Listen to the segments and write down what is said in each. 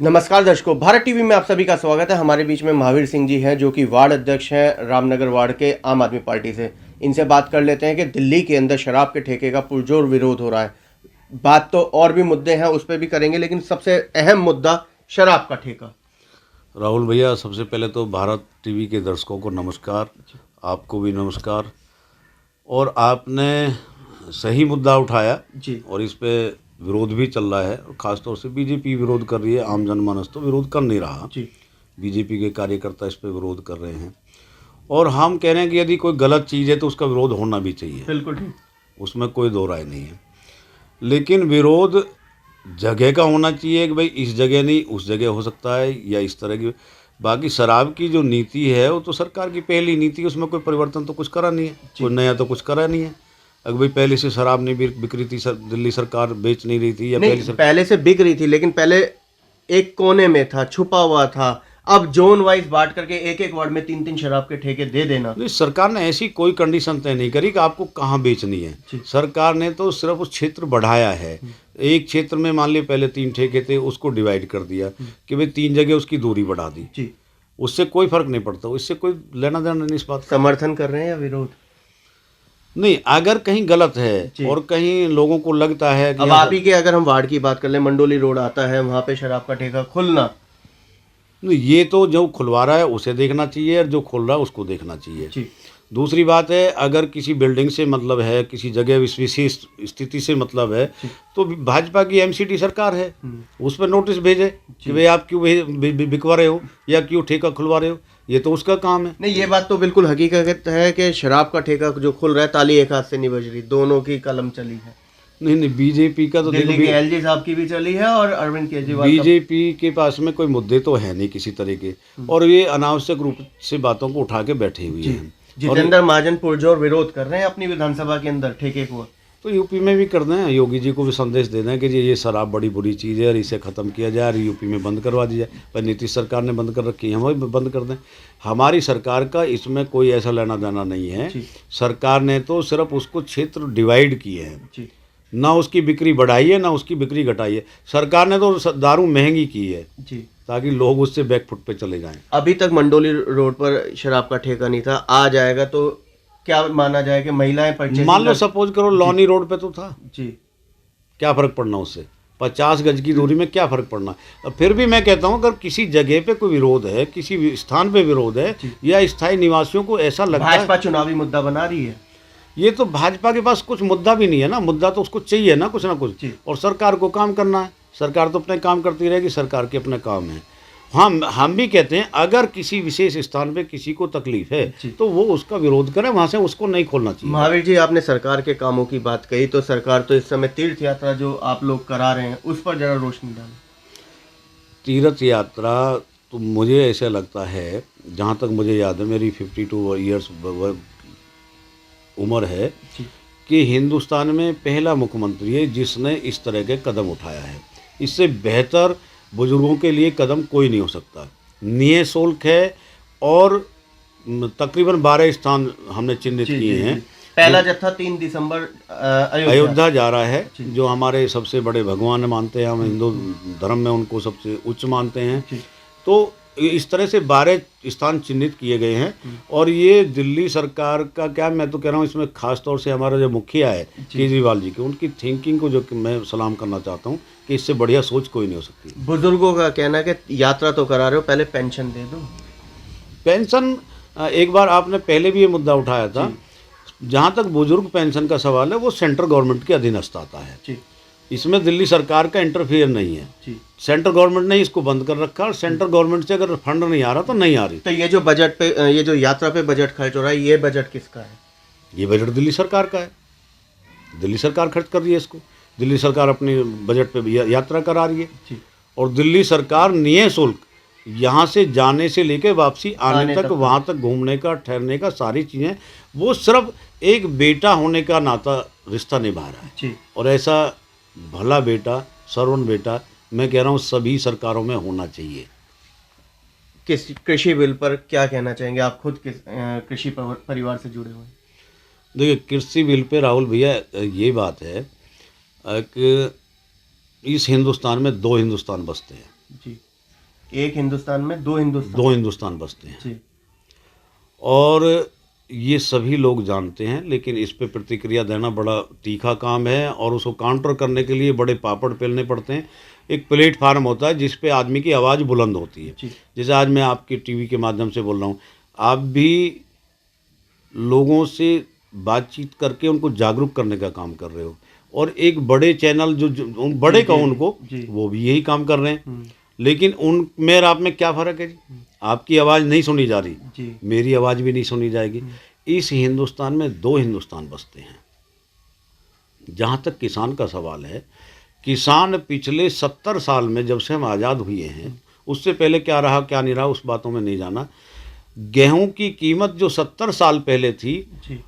नमस्कार दर्शकों, भारत टीवी में आप सभी का स्वागत है। हमारे बीच में महावीर सिंह जी हैं जो कि वार्ड अध्यक्ष हैं रामनगर वार्ड के आम आदमी पार्टी से। इनसे बात कर लेते हैं कि दिल्ली के अंदर शराब के ठेके का पुरजोर विरोध हो रहा है। बात तो और भी मुद्दे हैं उस पर भी करेंगे, लेकिन सबसे अहम मुद्दा शराब का ठेका। राहुल भैया, सबसे पहले तो भारत टीवी के दर्शकों को नमस्कार, आपको भी नमस्कार। और आपने सही मुद्दा उठाया जी। और इस पे विरोध भी चल रहा है और ख़ासतौर से बीजेपी विरोध कर रही है, आम जनमानस तो विरोध कर नहीं रहा। जी। बीजेपी के कार्यकर्ता इस पे विरोध कर रहे हैं और हम कह रहे हैं कि यदि कोई गलत चीज़ है तो उसका विरोध होना भी चाहिए, बिल्कुल ठीक। उसमें कोई दो राय नहीं है। लेकिन विरोध जगह का होना चाहिए कि भाई इस जगह नहीं उस जगह हो सकता है या इस तरह की। बाकी शराब की जो नीति है वो तो सरकार की पहली नीति है, उसमें कोई परिवर्तन तो कुछ करा नहीं है, कोई नया तो कुछ करा नहीं है। अगर भाई पहले से शराब नहीं बिक रही थी, दिल्ली सरकार बेच नहीं रही थी या नहीं, पहले से बिक रही थी, लेकिन पहले एक कोने में था, छुपा हुआ था। अब जोन वाइज बांट करके एक एक वार्ड में 3-3 शराब के ठेके दे देना। नहीं, सरकार ने ऐसी कोई कंडीशन तय नहीं करी कि आपको कहाँ बेचनी है। सरकार ने तो सिर्फ उस क्षेत्र बढ़ाया है। एक क्षेत्र में मान लिया पहले 3 ठेके थे, उसको डिवाइड कर दिया कि भाई 3 जगह उसकी दूरी बढ़ा दी। जी। उससे कोई फर्क नहीं पड़ता, उससे कोई लेना देना नहीं इस बात। समर्थन कर रहे हैं या विरोध? नहीं, अगर कहीं गलत है और कहीं लोगों को लगता है कि अब आप ही के अगर हम वार्ड की बात कर लें, मंडोली रोड आता है, वहाँ पे शराब का ठेका खुलना। नहीं, ये तो जो खुलवा रहा है उसे देखना चाहिए और जो खोल रहा है उसको देखना चाहिए। जी। दूसरी बात है, अगर किसी बिल्डिंग से मतलब है, किसी जगह विशेष स्थिति से मतलब है, तो भाजपा की एमसीडी सरकार है, उस पर नोटिस भेजे कि भाई आप क्यों बिकवा रहे हो या क्यों ठेका खुलवा रहे हो। ये तो उसका काम है। नहीं, ये बात तो बिल्कुल हकीकत है कि शराब का ठेका जो खुल रहा है, ताली एक हाथ से नहीं बज रही, दोनों की कलम चली है। नहीं, बीजेपी का तो दिल्ली के एलजी साहब की भी चली है और अरविंद केजरीवाल बीजेपी के पास में कोई मुद्दे तो है नहीं किसी तरह के, और ये अनावश्यक रूप से बातों को उठा के बैठे हुए हैं। जितेंद्र महाजन पुरजोर विरोध कर रहे हैं अपनी विधानसभा के अंदर ठेके को। तो यूपी में भी कर दें, योगी जी को भी संदेश दे दें कि ये शराब बड़ी बुरी चीज़ है और इसे ख़त्म किया जाए और यूपी में बंद करवा दी जाए। पर नीतीश सरकार ने बंद कर रखी है, हम भी बंद कर दें। हमारी सरकार का इसमें कोई ऐसा लेना देना नहीं है। सरकार ने तो सिर्फ उसको क्षेत्र डिवाइड किए हैं, ना उसकी बिक्री बढ़ाई है ना उसकी बिक्री घटाई है। सरकार ने तो दारू महंगी की है ताकि लोग उससे बैकफुट पे चले जाएं। अभी तक मंडोली रोड पर शराब का ठेका नहीं था, आ जाएगा तो क्या माना जाए कि महिलाएं परचेज? मान लो सपोज करो लॉनी रोड पे तो था जी, क्या फर्क पड़ना उससे? 50 गज की दूरी में क्या फर्क पड़ना? फिर भी मैं कहता हूँ अगर किसी जगह पे कोई विरोध है, किसी स्थान पे विरोध है या स्थायी निवासियों को ऐसा लगता है, भाजपा चुनावी मुद्दा बना रही है। ये तो भाजपा के पास कुछ मुद्दा भी नहीं है ना, मुद्दा तो उसको चाहिए ना कुछ, और सरकार को काम करना है। सरकार तो अपने काम करती रहेगी, सरकार के अपने काम है। हम भी कहते हैं अगर किसी विशेष स्थान पे किसी को तकलीफ है तो वो उसका विरोध करे, वहां से उसको नहीं खोलना चाहिए। महावीर जी, आपने सरकार के कामों की बात कही, तो सरकार तो इस समय तीर्थ यात्रा जो आप लोग करा रहे हैं उस पर जरा रोशनी डालें। तीर्थ यात्रा तो मुझे ऐसा लगता है, जहाँ तक मुझे याद है, मेरी 52 ईयर्स उम्र है, कि हिंदुस्तान में पहला मुख्यमंत्री है जिसने इस तरह के कदम उठाया है। इससे बेहतर बुजुर्गों के लिए कदम कोई नहीं हो सकता। निःशुल्क है और तकरीबन 12 स्थान हमने चिन्हित किए हैं। पहला जत्था 3 दिसंबर अयोध्या जा रहा है, जो हमारे सबसे बड़े भगवान मानते हैं, हम हिंदू धर्म में उनको सबसे उच्च मानते हैं। तो इस तरह से 12 स्थान चिन्हित किए गए हैं और ये दिल्ली सरकार का क्या, मैं तो कह रहा हूँ इसमें खास तौर से हमारा जो मुखिया है केजरीवाल जी की, उनकी थिंकिंग को जो मैं सलाम करना चाहता हूँ कि इससे बढ़िया सोच कोई नहीं हो सकती। बुजुर्गों का कहना है कि यात्रा तो करा रहे हो, पहले पेंशन दे दो। पेंशन एक बार आपने पहले भी ये मुद्दा उठाया था। जहाँ तक बुजुर्ग पेंशन का सवाल है, वो सेंट्रल गवर्नमेंट के अधीनस्थ आता है, इसमें दिल्ली सरकार का इंटरफेयर नहीं है। सेंट्रल गवर्नमेंट ने इसको बंद कर रखा और सेंट्रल गवर्नमेंट से अगर फंड नहीं आ रहा तो नहीं आ रही। तो ये जो बजट पे, ये जो यात्रा पे बजट खर्च हो रहा है, ये बजट किसका है? ये बजट दिल्ली सरकार का है, दिल्ली सरकार खर्च कर रही है इसको। दिल्ली सरकार अपनी बजट पे यात्रा करा रही है और दिल्ली सरकार निःशुल्क यहाँ से जाने से लेकर वापसी आने तक, वहाँ तक घूमने का, ठहरने का, सारी चीज़ें, वो सिर्फ एक बेटा होने का नाता रिश्ता निभा रहा है। और ऐसा भला बेटा, सर्वन बेटा, मैं कह रहा हूँ सभी सरकारों में होना चाहिए। कृषि बिल पर क्या कहना चाहेंगे? आप खुद कृषि परिवार से जुड़े हुए हैं। देखिए, कृषि बिल पे राहुल भैया ये बात है कि इस हिंदुस्तान में 2 हिंदुस्तान बसते हैं। एक हिंदुस्तान में दो हिंदुस्तान। दो हिंदुस्तान बसते हैं। जी और ये सभी लोग जानते हैं, लेकिन इस पे प्रतिक्रिया देना बड़ा तीखा काम है और उसको काउंटर करने के लिए बड़े पापड़ बेलने पड़ते हैं। एक प्लेटफार्म होता है जिस पे आदमी की आवाज़ बुलंद होती है। जी जैसे आज मैं आपकी टीवी के माध्यम से बोल रहा हूँ, आप भी लोगों से बातचीत करके उनको जागरूक करने का काम कर रहे हो, और एक बड़े चैनल जो बड़े जी, कहो जी, उनको, जी। वो भी यही काम कर रहे हैं। लेकिन उन में और आप में क्या फ़र्क है जी? आपकी आवाज़ नहीं सुनी जा रही, जी मेरी आवाज़ भी नहीं सुनी जाएगी। इस हिंदुस्तान में दो हिंदुस्तान बसते हैं। जहाँ तक किसान का सवाल है, किसान पिछले 70 साल में, जब से हम आज़ाद हुए हैं, उससे पहले क्या रहा क्या नहीं रहा उस बातों में नहीं जाना। गेहूं की कीमत जो 70 साल पहले थी, जी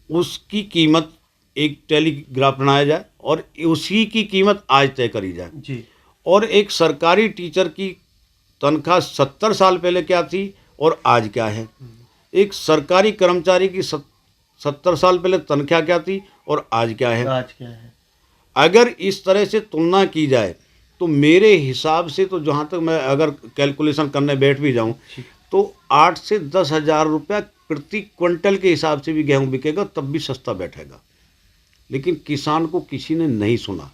उसकी कीमत एक टेलीग्राफ बनाया जाए और उसी की कीमत आज तय करी जाए। जी और एक सरकारी टीचर की तनख्वाह 70 साल पहले क्या थी और आज क्या है। एक सरकारी कर्मचारी की 70 साल पहले तनख्वाह क्या थी और आज क्या है। आज क्या है। अगर इस तरह से तुलना की जाए तो मेरे हिसाब से तो, जहाँ तक मैं अगर कैलकुलेशन करने बैठ भी जाऊँ, तो 8 से 10 हज़ार रुपया प्रति क्विंटल के हिसाब से भी गेहूं बिकेगा, तब भी सस्ता बैठेगा। लेकिन किसान को किसी ने नहीं सुना।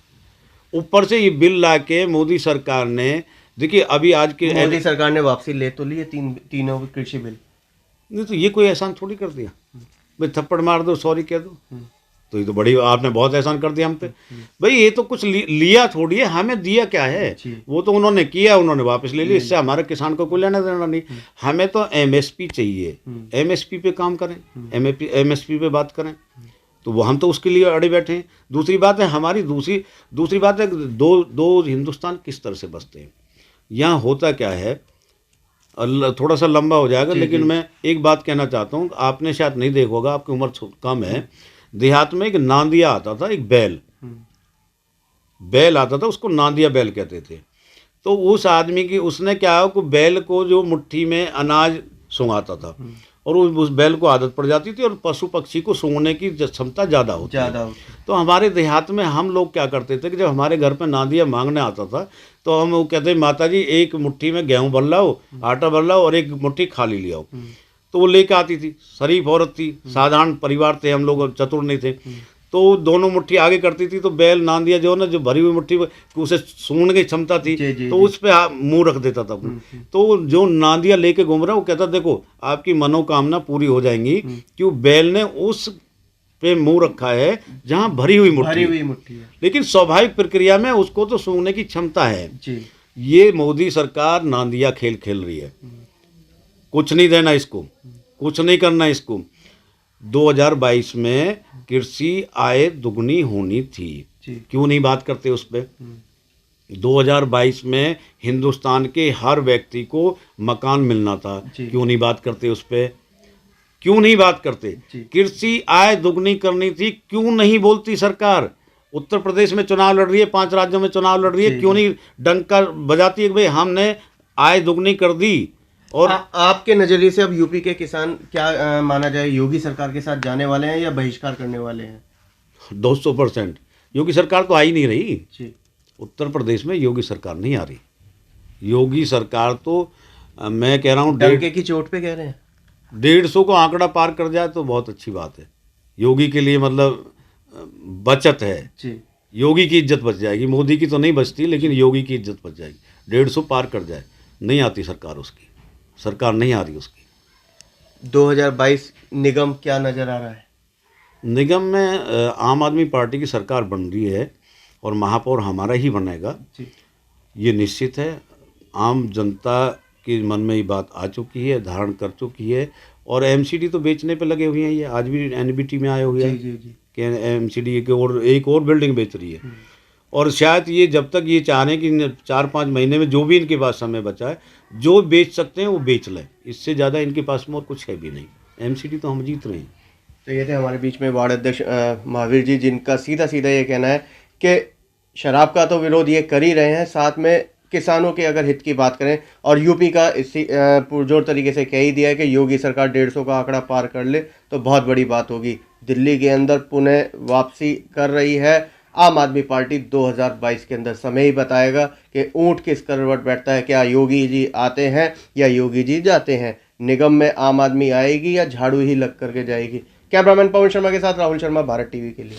ऊपर से ये बिल ला के मोदी सरकार ने, देखिए अभी आज के मोदी सरकार ने वापसी ले तो ली है तीनों कृषि बिल। नहीं तो ये कोई एहसान थोड़ी कर दिया, भाई थप्पड़ मार दो सॉरी कह दो, तो ये तो बड़ी, आपने बहुत एहसान कर दिया हम पे। भाई ये तो कुछ लिया थोड़ी है, हमें दिया क्या है? वो तो उन्होंने किया, उन्होंने वापस ले लिया। इससे हमारे किसान को कोई लेना देना नहीं। हमें तो एमएसपी चाहिए, एमएसपी पे काम करें, एमएसपी पे बात करें, तो वो हम तो उसके लिए अड़े बैठे हैं। दूसरी बात है हमारी, दूसरी बात है दो हिंदुस्तान किस तरह से बसते हैं। यहाँ होता क्या है, थोड़ा सा लंबा हो जाएगा, लेकिन मैं एक बात कहना चाहता हूँ, आपने शायद नहीं देखा होगा, आपकी उम्र कम है। देहात में एक नांदिया आता था, एक बैल आता था, उसको नांदिया बैल कहते थे। तो उस आदमी की, उसने क्या है कि बैल को जो मुट्ठी में अनाज सूंघाता था, और उस बैल को आदत पड़ जाती थी, और पशु पक्षी को सूंघने की क्षमता ज़्यादा होती है। तो हमारे देहात में हम लोग क्या करते थे कि जब हमारे घर पे नांदिया मांगने आता था, तो हम वो कहते, माता जी एक मुट्ठी में गेहूँ भर लाओ, आटा भर लाओ, और एक मुट्ठी खाली ले आओ। तो वो लेके आती थी, शरीफ औरत थी, साधारण परिवार थे हम लोग, चतुर नहीं थे। तो दोनों मुट्ठी आगे करती थी, तो बैल नांदिया जो है ना, जो भरी हुई मुट्ठी, उसे सूंघने की क्षमता थी, तो उस पर मुंह रख देता था। तो जो नांदिया लेके घूम रहा है, वो कहता, देखो आपकी मनोकामना पूरी हो जाएंगी, क्यों बैल ने उस पे मुंह रखा है जहाँ भरी हुई मुट्ठी है। लेकिन स्वाभाविक प्रक्रिया में उसको तो सूंघने की क्षमता है। ये मोदी सरकार नांदिया खेल खेल रही है। कुछ नहीं देना इसको, कुछ नहीं करना इसको। 2022 में कृषि आय दुगनी होनी थी, क्यों नहीं बात करते उस पर? 2022 में हिंदुस्तान के हर व्यक्ति को मकान मिलना था, क्यों नहीं बात करते उस पर? क्यों नहीं बात करते? कृषि आय दुगनी करनी थी, क्यों नहीं बोलती सरकार? उत्तर प्रदेश में चुनाव लड़ रही है, 5 राज्यों में चुनाव लड़ रही है, क्यों नहीं डंका बजाती है कि भाई हमने आय दुगनी कर दी? और आपके नज़रिए से अब यूपी के किसान क्या माना जाए, योगी सरकार के साथ जाने वाले हैं या बहिष्कार करने वाले हैं? 200%। योगी सरकार तो आ ही नहीं रही। उत्तर प्रदेश में योगी सरकार नहीं आ रही। योगी सरकार तो मैं कह रहा हूँ डंके की चोट पे कह रहे हैं। 150 को आंकड़ा पार कर जाए तो बहुत अच्छी बात है। योगी के लिए मतलब बचत है, योगी की इज्जत बच जाएगी। मोदी की तो नहीं बचती, लेकिन योगी की इज्जत बच जाएगी। 150 पार कर जाए, नहीं आती सरकार उसकी, सरकार नहीं आ रही उसकी। 2022 निगम क्या नज़र आ रहा है? निगम में आम आदमी पार्टी की सरकार बन रही है और महापौर हमारा ही बनेगा, ये निश्चित है। आम जनता के मन में ये बात आ चुकी है, धारण कर चुकी है। और एमसीडी तो बेचने पे लगे हुए हैं। ये आज भी एनबीटी में आए हुए हैं कि एमसीडी के और एक और बिल्डिंग बेच रही है। और शायद ये जब तक ये चाह रहे हैं कि 4-5 महीने में जो भी इनके पास समय बचा है, जो बेच सकते हैं वो बेच लें। इससे ज़्यादा इनके पास में और कुछ है भी नहीं। एमसीडी तो हम जीत रहे हैं। तो ये थे हमारे बीच में वार्ड अध्यक्ष महावीर जी, जिनका सीधा सीधा ये कहना है कि शराब का तो विरोध ये कर ही रहे हैं, साथ में किसानों के अगर हित की बात करें, और यूपी का इसी पुरजोर तरीके से कह ही दिया है कि योगी सरकार 150 का आंकड़ा पार कर ले तो बहुत बड़ी बात होगी। दिल्ली के अंदर पुनः वापसी कर रही है आम आदमी पार्टी 2022 के अंदर समय ही बताएगा कि ऊंट किस करवट बैठता है, क्या योगी जी आते हैं या योगी जी जाते हैं। निगम में आम आदमी आएगी या झाड़ू ही लग करके जाएगी। कैमरामैन पवन शर्मा के साथ राहुल शर्मा, भारत टीवी के लिए।